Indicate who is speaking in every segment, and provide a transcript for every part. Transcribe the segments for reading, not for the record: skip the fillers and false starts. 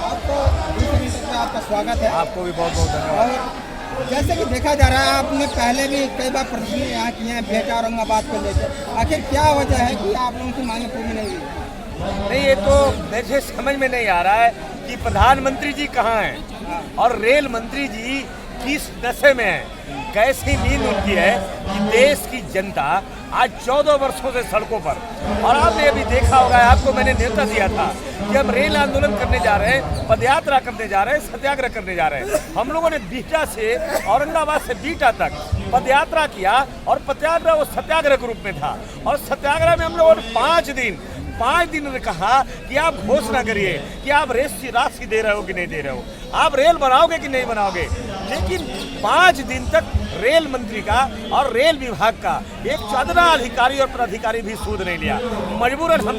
Speaker 1: आपको में आपका स्वागत है।
Speaker 2: आपको भी बहुत बहुत धन्यवाद।
Speaker 1: और जैसे कि देखा जा रहा है, आपने पहले भी कई बार प्रदर्शन यहाँ किए हैं बेटा औरंगाबाद को लेकर, आखिर क्या वजह है कि आप लोगों की मांगें पूरी नहीं हुई?
Speaker 2: नहीं, ये तो मुझे समझ में नहीं आ रहा है कि प्रधानमंत्री जी कहाँ हैं और रेल मंत्री जी किस नशे में हैं। कैसी नींद उनकी है कि देश की जनता आज 14 वर्षों से सड़कों पर, और आपने अभी देखा होगा, आपको मैंने न्योता दिया था कि हम रेल आंदोलन करने जा रहे हैं, पदयात्रा करने जा रहे हैं, सत्याग्रह करने जा रहे हैं। हम लोगों ने बिहटा से औरंगाबाद से बिहटा तक पदयात्रा किया और पदयात्रा वो सत्याग्रह के रूप में था। और सत्याग्रह में हम लोगों ने 5 दिन ने कहा कि आप घोषणा करिए कि आप राशि दे रहे हो कि नहीं दे रहे हो, आप रेल बनाओगे कि नहीं बनाओगे। लेकिन 5 दिन तक रेल मंत्री का और रेल विभाग का एक चौदना अधिकारी और पदाधिकारी भी सूद नहीं लिया। मजबूरन हम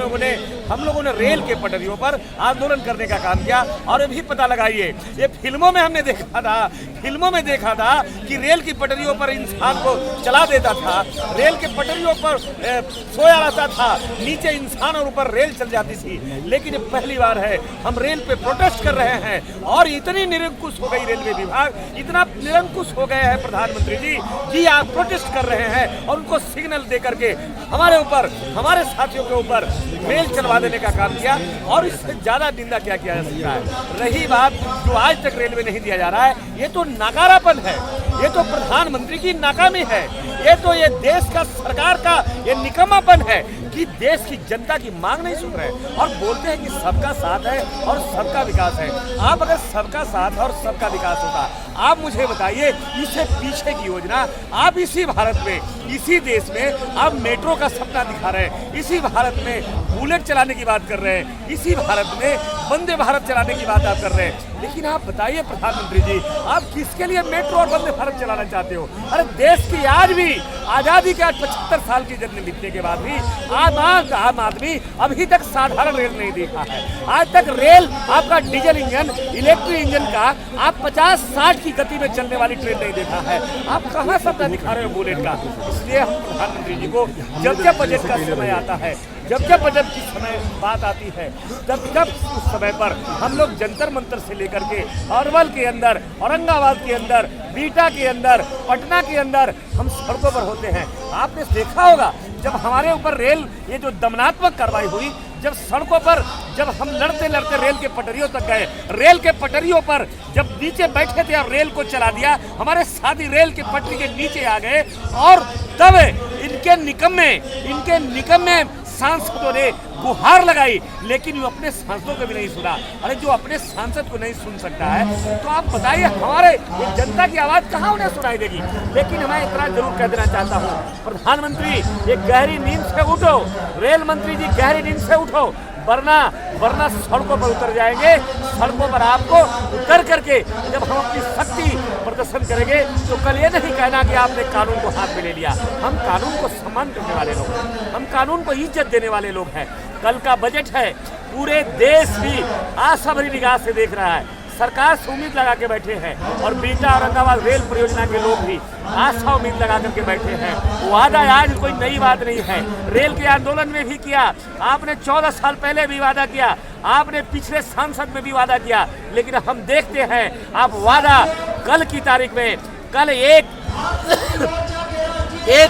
Speaker 2: लोगों ने रेल के पटरियों पर आंदोलन करने का काम किया। और ये भी पता लगाइए, ये फिल्मों में हमने देखा था कि रेल की पटरियों पर इंसान को चला देता था, रेल के पटरियों पर सोया रहता था, नीचे इंसान और ऊपर रेल चल जाती थी। लेकिन ये पहली बार है हम रेल पे प्रोटेस्ट कर रहे हैं और इतनी निरंकुश हो गई रेलवे विभाग, इतना निरंकुश हो गए हैं प्रधानमंत्री जी आप प्रोटेस्ट कर रहे हैं और उनको सिग्नल दे करके हमारे ऊपर, हमारे साथियों के ऊपर रेल चलवा देने का काम किया। और इससे ज्यादा निंदा क्या किया जा सकता है। रही बात जो आज तक रेलवे नहीं दिया जा रहा है, ये तो नाकारापन है, ये तो प्रधानमंत्री की नाकामी है, ये देश का सरकार का ये निकम्मापन है कि देश की जनता की मांग नहीं सुन रहे और बोलते हैं कि सबका साथ है और सबका विकास है। आप अगर सबका साथ और सबका विकास होता, आप मुझे बताइए, इससे पीछे की योजना आप इसी भारत में, इसी देश में आप मेट्रो का सपना दिखा रहे हैं, इसी भारत में बुलेट चलाने की बात कर रहे हैं, इसी भारत में वंदे भारत चलाने की बात आप कर रहे हैं। लेकिन आप बताइए प्रधानमंत्री जी, आप किसके लिए मेट्रो और वंदे भारत चलाना चाहते हो? अरे देश की आज भी आजादी के 75 साल की जंग बीतने के बाद भी आम आदमी अभी तक साधारण रेल नहीं देखा है। आज तक रेल आपका डीजल इंजन, इलेक्ट्रिक इंजन का आप 50-60 की गति में चलने वाली ट्रेन नहीं देखा है। आप कहाँ सपना दिखा रहे हो बुलेट का? इसलिए हम प्रधानमंत्री जी को जब बजट का समय आता है, जब बजट की समय बात आती है, तब उस समय पर हम लोग जंतर मंतर से लेकर के अरवल के अंदर, औरंगाबाद के अंदर, बिहटा के अंदर, पटना के अंदर हम सड़कों पर होते हैं। आपने देखा होगा जब हमारे ऊपर रेल ये जो दमनात्मक कार्रवाई हुई, जब सड़कों पर जब हम लड़ते रेल के पटरियों तक गए, रेल के पटरियों पर जब नीचे बैठे थे और रेल को चला दिया, हमारे साथी रेल के पटरी के नीचे आ गए और तब इनके निकम्मे सांसदों ने गुहार लगाई, लेकिन वो अपने सांसदों को भी नहीं सुना। अरे जो अपने सांसद को नहीं सुन सकता है, तो आप बताइए हमारे जनता की आवाज कहाँ उन्हें सुनाई देगी। लेकिन मैं इतना जरूर कह देना चाहता हूँ, प्रधानमंत्री ये गहरी नींद से उठो, रेल मंत्री जी गहरी नींद से उठो, वरना सड़कों पर उतर जाएंगे। सड़कों पर आपको उतर करके जब हम अपनी शक्ति प्रदर्शन करेंगे तो कल ये नहीं कहना कि आपने कानून को हाथ में ले लिया। हम कानून को सम्मान करने वाले लोग हैं, हम कानून को इज्जत देने वाले लोग हैं। कल का बजट है, पूरे देश भी आशा भरी निगाह से देख रहा है, सरकार से उम्मीद लगा के बैठे हैं और बिहटा औरंगाबाद रेल परियोजना के लोग भी आशा उम्मीद लगा करके बैठे हैं। वादा आज कोई नई बात नहीं है, रेल के आंदोलन में भी किया आपने, 14 साल पहले भी वादा किया आपने, पिछले सांसद में भी वादा किया। लेकिन हम देखते हैं आप वादा कल की तारीख में, कल 1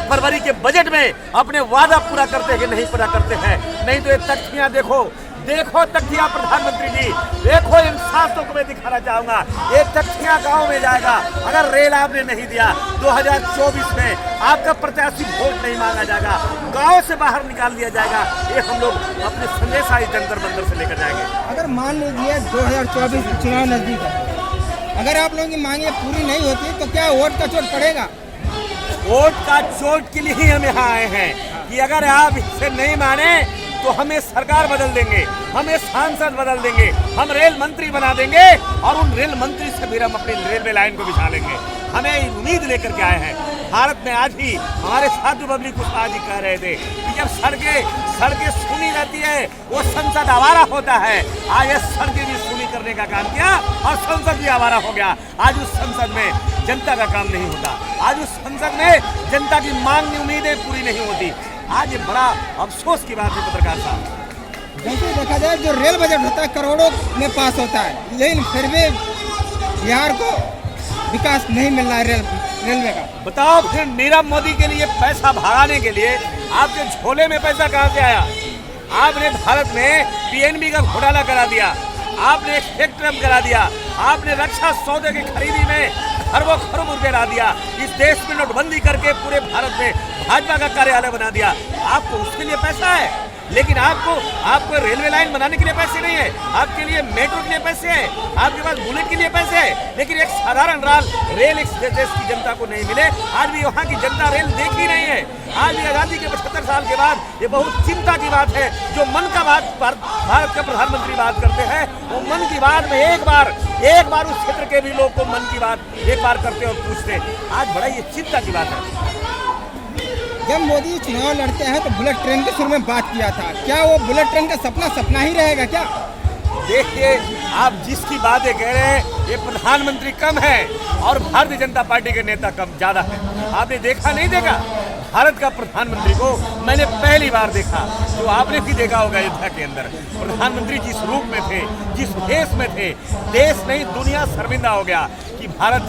Speaker 2: फरवरी के बजट में अपने वादा पूरा करते हैं कि नहीं पूरा करते हैं। नहीं तो ये तख्तियां देखो तख्तियां प्रधानमंत्री जी देखो, इन सांसदों को मैं दिखाना चाहूंगा, ये तख्तियां गांव में जाएगा। अगर रेल आपने नहीं दिया, 2024 में आपका प्रत्याशी वोट नहीं मांगा जाएगा, गांव से बाहर निकाल दिया जाएगा। ये हम लोग अपने संदेश आज जंतर मंतर से लेकर जाएंगे।
Speaker 1: अगर मान लीजिए 2024 चुनाव नजदीक है, अगर आप लोगों की मांगे पूरी नहीं होती तो क्या वोट का चोट पड़ेगा?
Speaker 2: वोट का चोट के लिए ही हम यहाँ आए हैं कि अगर आप इससे नहीं माने तो हमें सरकार बदल देंगे, हमें सांसद बदल देंगे, हम रेल मंत्री बना देंगे और उन रेल मंत्री से फिर हम अपनी रेलवे लाइन को बिछा लेंगे। हमें उम्मीद लेकर के आए हैं। भारत में आज ही हमारे साधु बबली कुशवाहा जी कह रहे थे कि जब सड़कें सुनी जाती है वो संसद आवारा होता है। आज ये सड़कें भी सुनी करने का काम किया और संसद भी आवारा हो गया। आज उस संसद में जनता का काम नहीं होता, आज उस संसद में जनता की मांग उम्मीदें पूरी नहीं होती। आज ये बड़ा अफसोस की बात है पत्रकार साहब।
Speaker 1: जैसे देखा जाए जो रेल बजट होता है करोड़ों में पास होता है, लेकिन फिर भी बिहार को विकास नहीं मिल रहा है रेलवे का।
Speaker 2: बताओ फिर नीरव मोदी के लिए पैसा भगाने के लिए आपके झोले में पैसा कहाँ से आया? आपने भारत में पीएनबी का घोटाला करा दिया, आपने स्पेक्ट्रम करा दिया, आपने रक्षा सौदे की खरीदी में खरबों खरब रुपये ला दिया, इस देश में नोटबंदी करके पूरे भारत में भाजपा का कार्यालय बना दिया। आपको उसके लिए पैसा है, लेकिन आपको रेलवे लाइन बनाने के लिए पैसे नहीं है, आपके लिए मेट्रो के लिए पैसे हैं, आपके पास बुलेट के लिए पैसे हैं, लेकिन एक साधारण रेल इस देश की जनता को नहीं मिले। आज भी वहाँ की जनता रेल देख ही नहीं है। आज भी आज़ादी के 75 साल के बाद ये बहुत चिंता की बात है। जो मन का बात भारत का प्रधानमंत्री बात करते हैं, वो मन की बात में एक बार उस क्षेत्र के भी लोग को मन की बात एक बार करते और पूछते। आज बड़ा ये चिंता की बात है।
Speaker 1: जब मोदी चुनाव लड़ते हैं तो बुलेट ट्रेन के शुरू में बात किया था, क्या वो बुलेट ट्रेन का सपना ही रहेगा क्या?
Speaker 2: देखिए, आप जिसकी बातें कह रहे हैं, ये प्रधानमंत्री कम है और भारतीय जनता पार्टी के नेता कम ज्यादा है। आपने देखा नहीं देखा? भारत का प्रधानमंत्री को मैंने पहली बार देखा, जो आपने भी देखा होगा अयोध्या के अंदर। प्रधानमंत्री जिस रूप में थे, जिस भेष में थे, देश नहीं दुनिया शर्मिंदा हो गया कि भारत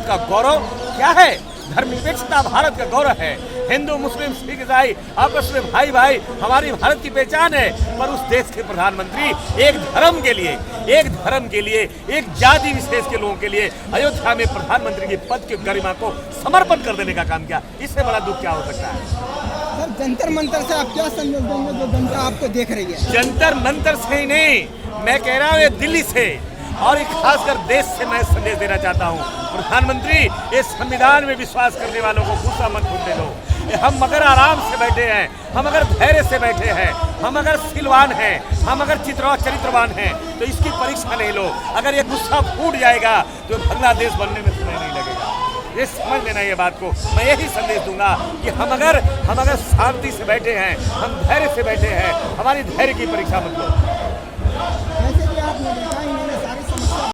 Speaker 2: का गौरव क्या है। धर्मनिरपेक्षता भारत का गौरव है। हिंदू मुस्लिम सिख ईसाई आपस में भाई भाई हमारी भारत की पहचान है। पर उस देश के प्रधानमंत्री एक धर्म के लिए, एक जाति विशेष के लोगों के लिए अयोध्या में प्रधानमंत्री के पद की गरिमा को समर्पण कर देने का काम किया। इससे बड़ा दुख क्या हो सकता है?
Speaker 1: सर, जंतर मंतर से आप क्या संदेश देंगे जो जनता आपको देख रही है?
Speaker 2: जंतर मंतर से ही नहीं, मैं कह रहा हूँ ये दिल्ली से और एक खासकर देश से मैं संदेश देना चाहता हूँ। प्रधानमंत्री, ये संविधान में विश्वास करने वालों को गुस्सा मत होने दो। हम अगर आराम से बैठे हैं, हम अगर धैर्य से बैठे हैं, हम अगर सिलवान हैं, हम अगर चरित्रवान हैं, तो इसकी परीक्षा नहीं लो। अगर ये गुस्सा फूट जाएगा तो बांग्लादेश बनने में समय नहीं लगेगा। ये समझ लेना ये बात को। मैं यही संदेश दूंगा कि हम अगर शांति से बैठे हैं, हम धैर्य से बैठे हैं, हमारी धैर्य की परीक्षा मत लो।
Speaker 1: जैसे कि आपने देखा